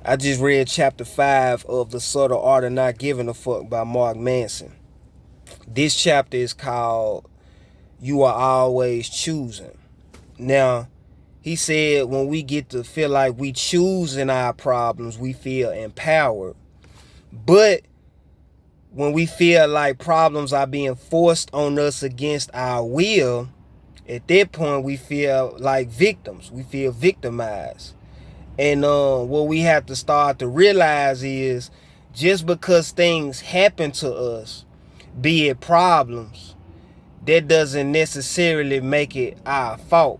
I just read chapter 5 of The Subtle Art of Not Giving a Fuck by Mark Manson. This chapter is called You Are Always Choosing. Now, he said when we get to feel like we choosing our problems, we feel empowered. But when we feel like problems are being forced on us against our will, at that point we feel like victims. We feel victimized. And what we have to start to realize is just because things happen to us, be it problems, that doesn't necessarily make it our fault.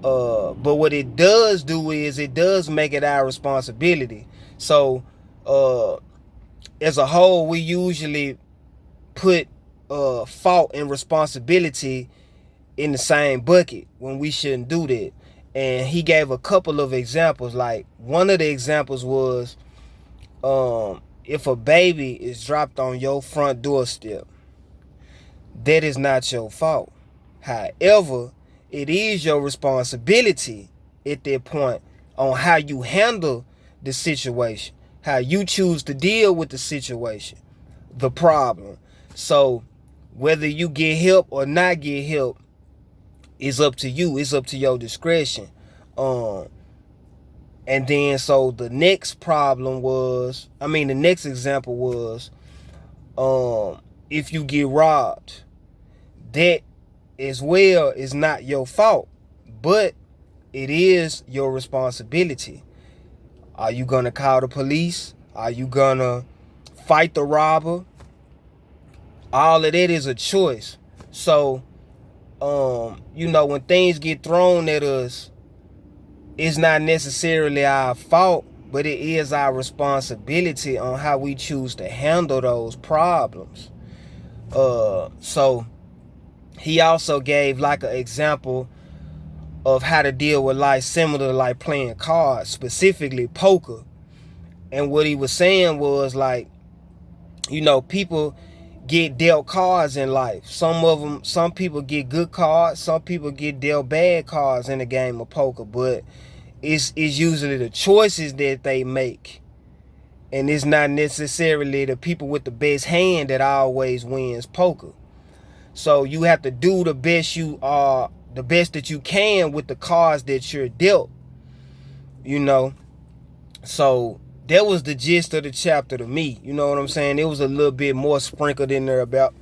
But what it does do is it does make it our responsibility. So as a whole, we usually put fault and responsibility in the same bucket when we shouldn't do that. And he gave a couple of examples. Like one of the examples was if a baby is dropped on your front doorstep, that is not your fault. However, it is your responsibility at that point on how you handle the situation, how you choose to deal with the situation, the problem. So whether you get help or not get help is up to you. It's up to your discretion. And then so the next problem was, the next example was, if you get robbed, that as well is not your fault, but it is your responsibility. Are you gonna call the police? Are you gonna fight the robber? All of that is a choice. So, when things get thrown at us, it's not necessarily our fault, but it is our responsibility on how we choose to handle those problems. So he also gave like an example of how to deal with life similar to like playing cards, specifically poker. And what he was saying was like, people get dealt cards in life. Some people get good cards, some people get dealt bad cards in the game of poker, but it's usually the choices that they make. And it's not necessarily the people with the best hand that always wins poker. So you have to do the best that you can with the cards that you're dealt. So that was the gist of the chapter to me. You know what I'm saying? It was a little bit more sprinkled in there about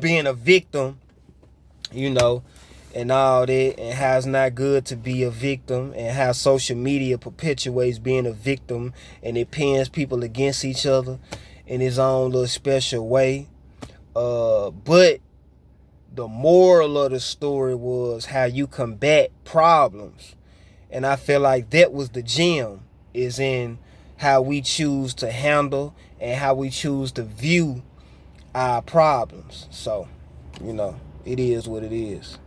being a victim, and all that, and how it's not good to be a victim, and how social media perpetuates being a victim, and it pins people against each other in its own little special way. But the moral of the story was how you combat problems. And I feel like that was the gem, is in how we choose to handle and how we choose to view our problems. So, it is what it is.